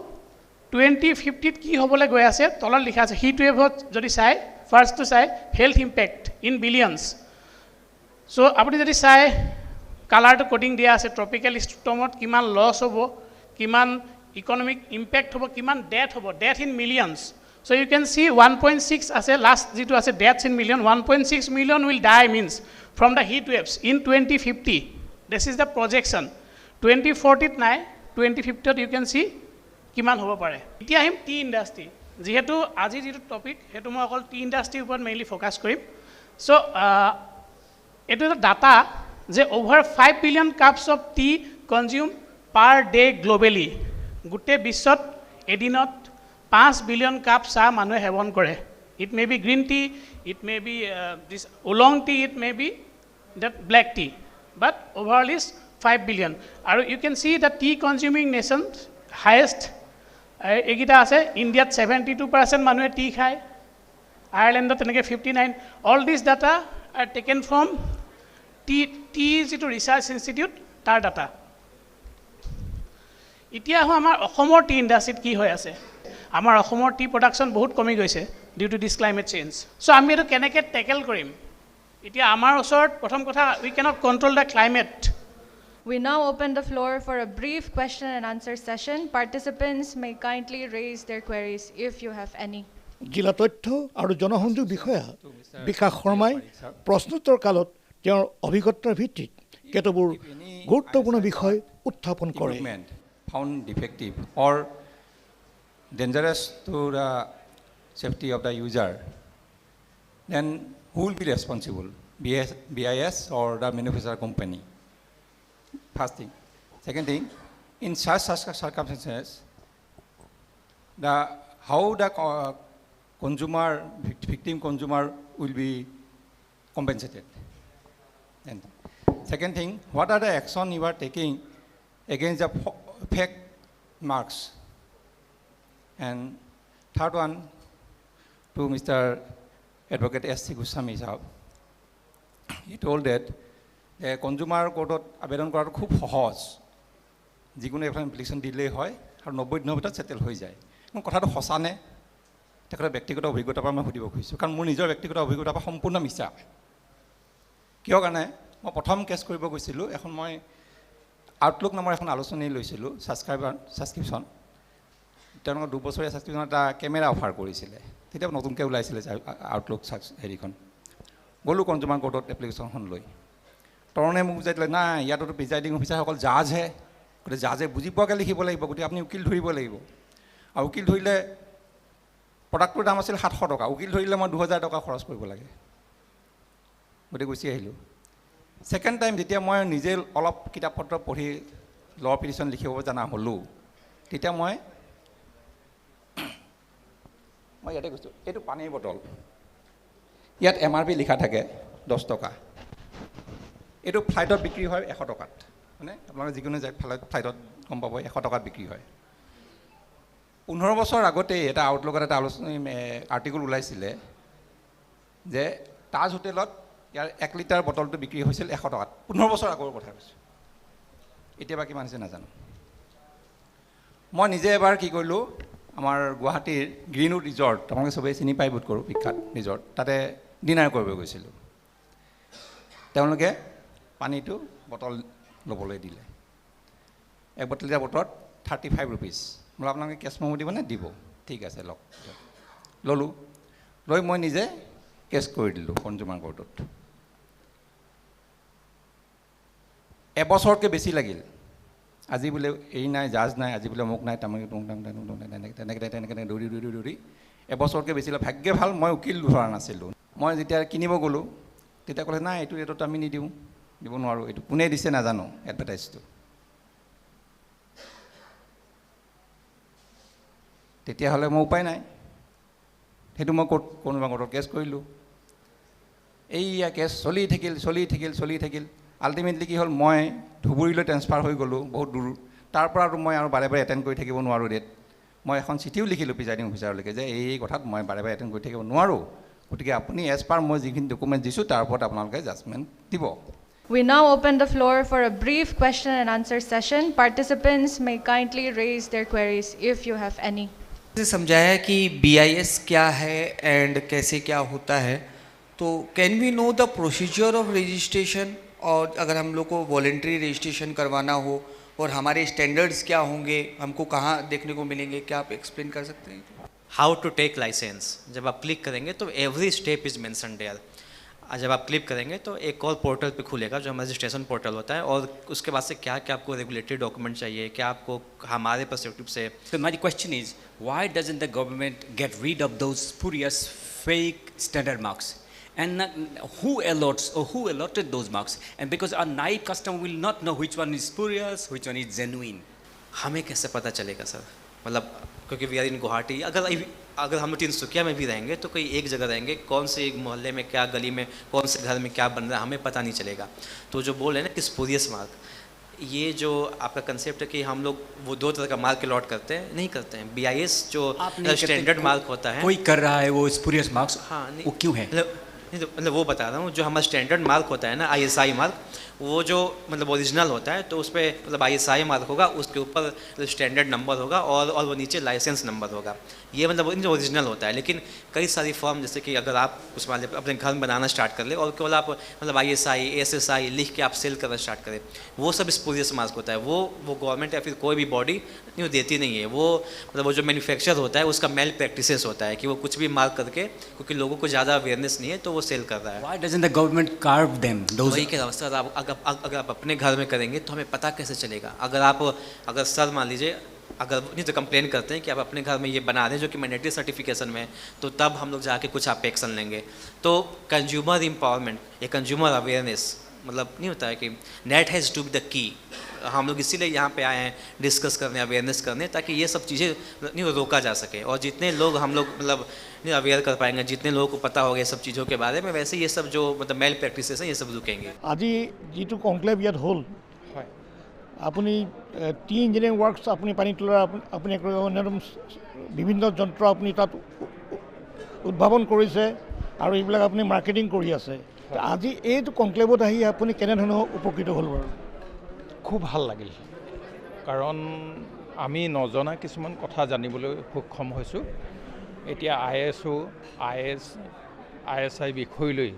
2050 কি হ'বলৈ গৈ আছে, তলত লিখা আছে হিট ৱেভত যদি চাই, ফাৰ্ষ্টটো চাই হেল্থ ইম্পেক্ট ইন বিলিয়নছ। চ' আপুনি যদি চাই কালাৰটো কোডিং দিয়া আছে, ট্ৰপিকেল ষ্টৰ্মত কিমান লছ হ'ব, কিমান ইকনমিক ইম্পেক্ট হ'ব, কিমান ডেথ হ'ব, death in millions. So you can see 1.6 as a last jitu as a deaths in million, 1.6 million will die means from the heat waves in 2050. This is the projection. 2040 nai 2050 you can see kiman hobo pare. Etia ahim tea industry. Jehetu aji jitu topic hetu moi okol tea industry upor mainly focus korim. So etu eta data je over 5 billion cups of tea consumed per day globally. Gutte bishot edinot 5 billion cup চাহ মানুহে সেৱন কৰে। It may be green tea, it may be this oolong tea, it may be that black tea, but overall is 5 billion. আৰু you can see the tea consuming nation highest এইকেইটা আছে। ইণ্ডিয়াত 72% মানুহে T খায়, আয়াৰলেণ্ডত তেনেকৈ 59। All this data R taken from T যিটো research institute তাৰ data. এতিয়া আহোঁ আমাৰ অসমৰ টি ইণ্ডাষ্ট্ৰীত কি হৈ আছে। আমাৰ অসমৰ টি প্ৰডাকশ্যন বহুত কমি গৈছে due to this climate change. So' আমি এইটো কেনেকৈ টেকেল কৰিম। এতিয়া আমাৰ ওচৰত প্ৰথম কথা we cannot control the climate. We now open the floor for a brief question and answer session. Participants may kindly raise their queries if you have any. জিলা তথ্য আৰু জনসংযোগ বিষয়া বিকাশ শৰ্মাই প্ৰশ্নোত্তৰ কালত তেওঁৰ অভিজ্ঞতাৰ ভিত্তিত কেতবোৰ গুৰুত্বপূৰ্ণ বিষয় উত্থাপন কৰে। Found defective or dangerous to the safety of the user, then who will be responsible, BIS or the manufacturer company? First thing. Second thing, in such circumstances, how the consumer, victim consumer will be compensated. And second thing, what are the action you are taking against the fake marks? And third one, to Mr. Advocate S.C. Goswami Sahab. He told that the consumer court আবেদন কৰাটো খুব সহজ, যিকোনো এখন application দিলেই হয় আৰু 90 দিনৰ ভিতৰত সেটেল হৈ যায়। কথাটো সঁচানে? তেখেতৰ ব্যক্তিগত অভিজ্ঞতাৰ পৰা মই সুধিব খুজিছোঁ, কাৰণ মোৰ নিজৰ ব্যক্তিগত অভিজ্ঞতাৰ পৰা সম্পূৰ্ণ মিছা। কিয় কাৰণে মই প্ৰথম কেছ কৰিব গৈছিলোঁ, এখন মই আউটলুক নামৰ এখন আলোচনী লৈছিলোঁ, ছাবস্ক্ৰিপশ্যন। তেওঁলোকৰ 2 বছৰীয়া ছাবস্ক্ৰিপশ্যন এটা কেমেৰা অফাৰ কৰিছিলে, তেতিয়া নতুনকৈ ওলাইছিলে আউটলুক হেৰিখন। গ'লোঁ কনজিউমাৰ কোৰ্টত এপ্লিকেশ্যনখন লৈ, তৰণে মোক বুজাই দিলে, নাই ইয়াততো প্ৰিজাইডিং অফিচাৰ অকল জাজহে, গতিকে জাজে বুজি পোৱাকৈ লিখিব লাগিব, গতিকে আপুনি উকিল ধৰিব লাগিব। আৰু উকিল ধৰিলে প্ৰডাক্টটোৰ দাম আছিল 700 টকা, উকিল ধৰিলে মই 2000 টকা খৰচ কৰিব লাগে, গতিকে গুচি আহিলোঁ। ছেকেণ্ড টাইম যেতিয়া মই নিজে অলপ কিতাপ পত্ৰ পঢ়ি ল পিটিশ্যন লিখিব জনা হ'লোঁ, তেতিয়া মই ইয়াতে কৈছোঁ, এইটো পানীৰ বটল, ইয়াত MRP লিখা থাকে 10 টকা, এইটো ফ্লাইটত বিক্ৰী হয় 100 টকাত, মানে আপোনালোকে যিকোনো ফ্লাইটত গম পাব 100 টকাত বিক্ৰী হয়। 15 বছৰ আগতেই এটা আউটলুকত এটা আলোচনী আৰ্টিকল ওলাইছিলে যে তাজ হোটেলত ইয়াৰ 1 লিটাৰ বটলটো বিক্ৰী হৈছিল 100 টকাত। 15 বছৰ আগৰ কথা কৈছোঁ, এতিয়া বা কিমান হৈছে নাজানো। মই নিজে এবাৰ কি কৰিলোঁ, আমাৰ গুৱাহাটীৰ গ্ৰীণউড ৰিজৰ্ট, আপোনালোকে চবেই চিনি পাই বোধ কৰোঁ, বিখ্যাত ৰিজৰ্ট, তাতে ডিনাৰ কৰিব গৈছিলোঁ। তেওঁলোকে পানীটো বটল ল'বলৈ দিলে, 1 লিটাৰ বটলত 35 ৰুপিজ। বোলো আপোনালোকে কেছ মেমো দিবনে? দিব, ঠিক আছে লওক। ল'লোঁ, লৈ মই নিজে কেছ কৰি দিলোঁ কনজিউমাৰ কোৰ্টত। এবছৰতকৈ বেছি লাগিল। আজি বোলে এই নাই, জাজ নাই, আজি বোলে মোক নাই, তেনেকৈ দৌৰি এবছৰতকৈ বেছি লাগে। ভাগ্যে ভাল মই উকিল ধৰা নাছিলোঁ। মই যেতিয়া কিনিব গ'লোঁ, তেতিয়া ক'লে নাই এইটো ৰেটত আমি নিদিওঁ, দিব নোৱাৰোঁ, এইটো কোনে দিছে নাজানো এডভাৰটাইজটো। তেতিয়াহ'লে মই উপায় নাই, সেইটো মই কোনোবা কোৰ্টত কেছ কৰিলোঁ। এইয়া কেছ চলি থাকিল। আল্টিমেটলি কি হ'ল, মই ধুবুৰীলৈ ট্ৰেন্সফাৰ হৈ গ'লোঁ, বহুত দূৰ। তাৰ পৰা আৰু মই আৰু বাৰে বাৰে এটেণ্ড কৰি থাকিব নোৱাৰোঁ ডেট। মই এখন চিঠিও লিখিলোঁ প্ৰিজাইডিং অফিচাৰলৈকে যে এই কথাত মই বাৰে বাৰে এটেণ্ড কৰি থাকিব নোৱাৰোঁ, গতিকে আপুনি এজ পাৰ মই যিখিনি ডকুমেণ্ট দিছোঁ তাৰ ওপৰত আপোনালোকে জাজমেণ্ট দিব। We now open the floor for a brief question and answer session. Participants may kindly raise their queries if you have any. समझाया कि BIS क्या है एंड कैसे क्या होता है, तो can we know the procedure of registration, और अगर हम लोग को वॉलेंट्री रजिस्ट्रेशन करवाना हो और हमारे स्टैंडर्ड्स क्या होंगे, हमको कहाँ देखने को मिलेंगे, क्या आप एक्सप्लेन कर सकते हैं? हाउ टू टेक लाइसेंस, जब आप क्लिक करेंगे तो every step is mentioned there. जब आप क्लिक करेंगे तो एक और पोर्टल पे खुलेगा जो हमारा रजिस्ट्रेशन पोर्टल होता है, और उसके बाद से क्या क्या आपको रेगुलेटरी डॉक्यूमेंट चाहिए, क्या आपको हमारे perspective say. So my question is, why doesn't the government get rid of those spurious fake standard marks? And who allots or who allotted those marks? And because our naive customer will not know which one is spurious, which one is genuine. हमें कैसे पता चलेगा sir? मतलब क्योंकि we are in Guwahati, अगर हम तिनसुकिया में भी रहेंगे तो कोई एक जगह रहेंगे, कौन से एक मोहल्ले में क्या गली में कौन से घर में क्या बन रहा है हमें पता नहीं चलेगा। तो जो बोल रहे हैं ना कि स्पूरियस मार्क, ये जो आपका कंसेप्ट है कि हम लोग वो 2 तरह का मार्क अलॉट करते हैं, नहीं करते हैं। BIS जो स्टैंडर्ड मार्क होता है, कोई कर रहा है वो स्पूरियस मार्क्स, हाँ वो क्यों है? मतलब वो बता रहा हूँ, जो हमारा स्टैंडर्ड मार्क होता है ना ISI मार्क, वो जो मतलब ओरिजिनल होता है तो उस पर मतलब ISI मार्क होगा, उसके ऊपर स्टैंडर्ड नंबर होगा और वो नीचे लाइसेंस नंबर होगा। ये मतलब जो ओरिजिनल होता है। लेकिन कई सारी फर्म जैसे कि अगर आप उसमें अपने घर में बनाना स्टार्ट कर ले और केवल आप मतलब ISI SSI लिख के आप सेल करना स्टार्ट करें, वो सब स्पूरियस मार्क होता है। वो गवर्नमेंट या फिर कोई भी बॉडी नहीं देती नहीं है। वो मतलब वो जो मैन्युफैक्चर होता है उसका मेल प्रैक्टिसेस होता है कि वो कुछ भी मार्क करके, क्योंकि लोगों को ज़्यादा अवेयरनेस नहीं है तो वो सेल कर रहा है। Why doesn't the government carve them? वही कह रहा हूँ सर, अगर आप अपने घर में करेंगे तो हमें पता कैसे चलेगा? अगर सर मान लीजिए अगर नहीं तो कंप्लेन करते हैं कि आप अपने घर में ये बना दें जो कि मैंडेटरी सर्टिफिकेशन में है, तो तब हम लोग जाके कुछ आप एक्शन लेंगे। तो कंज्यूमर एम्पावरमेंट या कंज्यूमर अवेयरनेस मतलब नहीं होता है कि net has to be the key हम लोग इसीलिए यहाँ पे आए हैं डिस्कस करने, अवेयरनेस करने, ताकि ये सब चीज़ें नहीं रोका जा सके। और जितने लोग हम लोग मतलब नहीं अवेयर कर पाएंगे, जितने लोगों को पता होगा ये सब चीज़ों के बारे में, वैसे ये सब जो मतलब मेल प्रैक्टिसेस हैं ये सब रुकेंगे। আজি যিটো কনক্লেভ ইয়াত হ'ল, আপুনি টি ইঞ্জিনিয়াৰিং ৱৰ্কছ আপুনি পানী তোলাৰ আপুনি অন্যতম বিভিন্ন যন্ত্ৰ আপুনি তাত উদ্ভাৱন কৰিছে আৰু এইবিলাক আপুনি মাৰ্কেটিং কৰি আছে। আজি এইটো কনক্লেভত আহি আপুনি কেনেধৰণৰ উপকৃত হ'ল বাৰু? খুব ভাল লাগিল, কাৰণ আমি নজনা কিছুমান কথা জানিবলৈ সক্ষম হৈছোঁ। এতিয়া ISO, ISI বিষয়লৈ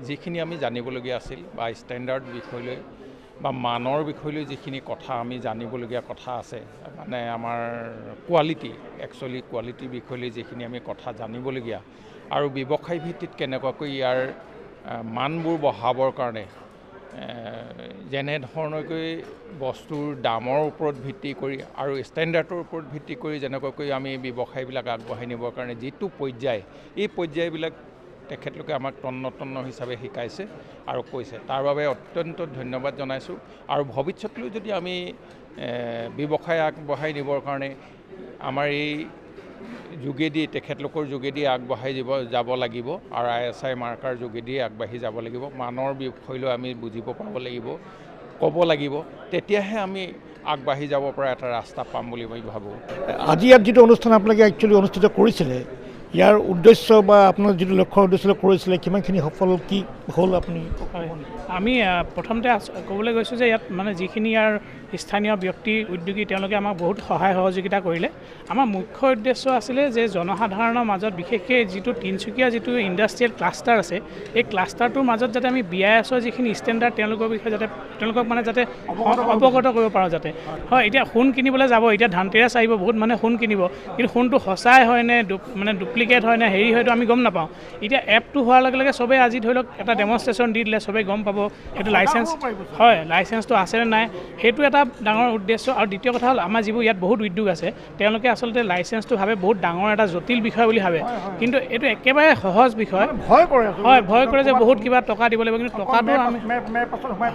যিখিনি আমি জানিবলগীয়া আছিল বা ষ্টেণ্ডাৰ্ড বিষয়লৈ বা মানৰ বিষয়লৈ যিখিনি কথা আমি জানিবলগীয়া কথা আছে, মানে আমাৰ কোৱালিটি, একচুৱেলি কোৱালিটিৰ বিষয়লৈ যিখিনি আমি কথা জানিবলগীয়া আৰু ব্যৱসায় ভিত্তিত কেনেকুৱাকৈ ইয়াৰ মানবোৰ বঢ়াবৰ কাৰণে যেনেধৰণকৈ বস্তুৰ দামৰ ওপৰত ভিত্তি কৰি আৰু ষ্টেণ্ডাৰ্ডৰ ওপৰত ভিত্তি কৰি যেনেকুৱাকৈ আমি ব্যৱসায়বিলাক আগবঢ়াই নিবৰ কাৰণে যিটো পৰ্যায়, এই পৰ্যায়বিলাক তেখেতলোকে আমাক তন্ন হিচাপে শিকাইছে আৰু কৈছে। তাৰ বাবে অত্যন্ত ধন্যবাদ জনাইছোঁ। আৰু ভৱিষ্যতলৈ যদি আমি ব্যৱসায় আগবঢ়াই নিবৰ কাৰণে আমাৰ এই যোগেদি তেখেতলোকৰ যোগেদি আগবঢ়াই যাব লাগিব আৰু ISI মাৰ্কাৰ যোগেদি আগবাঢ়ি যাব লাগিব। মানৰ বিষয়লৈ আমি বুজিব পাব লাগিব, ক'ব লাগিব, তেতিয়াহে আমি আগবাঢ়ি যাব পৰা এটা ৰাস্তা পাম বুলি মই ভাবোঁ। আজি ইয়াত যিটো অনুষ্ঠান আপোনালোকে একচুৱেলি অনুষ্ঠিত কৰিছিলে, ইয়াৰ উদ্দেশ্য বা আপোনাৰ যিটো লক্ষ্য উদ্দেশ্য কৰিছিলে কিমানখিনি সফল কি হ'ল আপুনি? আমি প্ৰথমতে ক'বলৈ গৈছোঁ যে ইয়াত মানে যিখিনি ইয়াৰ স্থানীয় ব্যক্তি উদ্যোগী তেওঁলোকে আমাক বহুত সহায় সহযোগিতা কৰিলে। আমাৰ মুখ্য উদ্দেশ্য আছিলে যে জনসাধাৰণৰ মাজত বিশেষকৈ যিটো তিনিচুকীয়া যিটো ইণ্ডাষ্ট্ৰিয়েল ক্লাষ্টাৰ আছে, এই ক্লাষ্টাৰটোৰ মাজত যাতে আমি BISৰ যিখিনি ষ্টেণ্ডাৰ্ড তেওঁলোকৰ বিষয়ে যাতে তেওঁলোকক মানে যাতে অৱগত কৰিব পাৰোঁ যাতে। হয়, এতিয়া সোণ কিনিবলৈ যাব, এতিয়া ধানতেৰাছ আহিব, বহুত মানুহে সোণ কিনিব, কিন্তু সোণটো সঁচাই হয়নে মানে ডুপ্লিকেট হয় নে হেৰি হয়তো আমি গম নাপাওঁ। এতিয়া এপটো হোৱাৰ লগে লগে চবেই আজি ধৰি লওক এটা ডেমনষ্ট্ৰেশ্যন দি দিলে, চবেই গম পাব সেইটো লাইচেঞ্চ হয়, লাইচেঞ্চটো আছেনে নাই, সেইটো এটা ডাঙৰ উদ্দেশ্য। আৰু দ্বিতীয় কথা হ'ল আমাৰ যিবোৰ ইয়াত বহুত উদ্যোগ আছে তেওঁলোকে আচলতে লাইচেঞ্চটো ভাবে বহুত ডাঙৰ এটা জটিল বিষয় বুলি ভাবে, কিন্তু এইটো একেবাৰে সহজ বিষয়। ভয় কৰে যে বহুত কিবা টকা দিব লাগিব, কিন্তু টকাটো আমি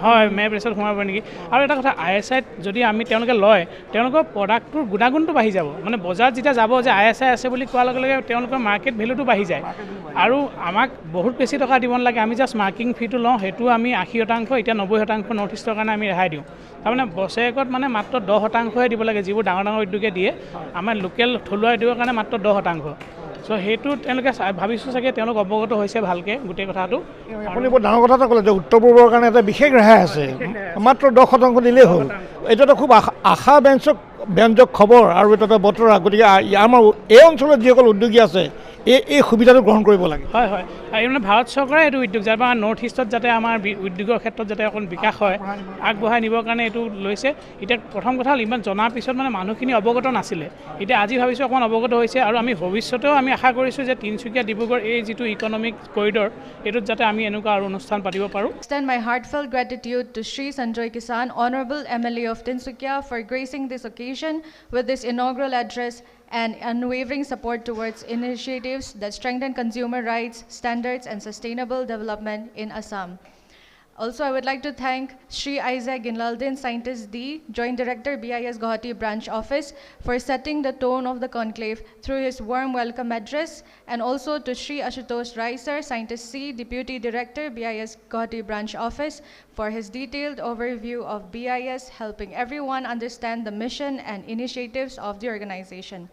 হয় মেপ ৰেচত সোমাব নেকি। আৰু এটা কথা ISIত যদি আমি তেওঁলোকে লয়, তেওঁলোকৰ প্ৰডাক্টটোৰ গুণাগুণটো বাঢ়ি যাব। মানে বজাৰত যেতিয়া যাব যে ISI আছে বুলি কোৱাৰ লগে লগে তেওঁলোকৰ মাৰ্কেট ভেলুটো বাঢ়ি যায়। আৰু আমাক বহুত বেছি টকা দিব নালাগে, আমি জাষ্ট মাৰ্কিং ফিটো লওঁ, সেইটো আমি 80%, এতিয়া 90% নৰ্থ ইষ্টৰ কাৰণে আমি ৰেহাই দিওঁ। তাৰমানে বছৰেকত মানে মাত্ৰ 10%হে দিব লাগে, যিবোৰ ডাঙৰ উদ্যোগে দিয়ে। আমাৰ লোকেল থলুৱা উদ্যোগৰ কাৰণে মাত্ৰ 10%। চ' সেইটো তেওঁলোকে ভাবিছোঁ চাগে তেওঁলোক অৱগত হৈছে ভালকৈ গোটেই কথাটো। আপুনি বৰ ডাঙৰ কথা এটা ক'লে যে উত্তৰ পূৰ্বৰ কাৰণে এটা বিশেষ ৰেহাই আছে, মাত্ৰ 10% দিলেই হ'ল। এইটো এটা খুব ব্যঞ্জক খবৰ আৰু এটা বতৰা। গতিকে আমাৰ এই অঞ্চলত যিসকল উদ্যোগী আছে এই সুবিধাটো গ্ৰহণ কৰিব লাগে। হয় হয়, এই মানে ভাৰত চৰকাৰে এইটো উদ্যোগ যাতে আমাৰ নৰ্থ ইষ্টত যাতে আমাৰ উদ্যোগৰ ক্ষেত্ৰত যাতে অকণ বিকাশ হয়, আগবঢ়াই নিবৰ কাৰণে এইটো লৈছে। এতিয়া প্ৰথম কথা হ'ল ইমান জনাৰ পিছত মানে মানুহখিনি অৱগত নাছিলে, এতিয়া আজি ভাবিছোঁ অকণমান অৱগত হৈছে। আৰু আমি ভৱিষ্যতেও আমি আশা কৰিছোঁ যে তিনিচুকীয়া ডিব্ৰুগড় এই যিটো ইকনমিক কৰিডৰ, এইটোত যাতে আমি এনেকুৱা আৰু অনুষ্ঠান পাতিব পাৰোঁ। Extend my heartfelt gratitude to Shri Sanjoy Kisan, Honorable MLA of Tinsukia, for gracing this occasion with this inaugural address and unwavering support towards initiatives that strengthen consumer rights, standards, and sustainable development in Assam. Also, I would like to thank Shri Isaac Ginlaldin, Scientist D, Joint Director, BIS Guwahati Branch Office, for setting the tone of the conclave through his warm welcome address, and also to Shri Ashutosh Rai Sir, Scientist C, Deputy Director, BIS Guwahati Branch Office, for his detailed overview of BIS, helping everyone understand the mission and initiatives of the organization.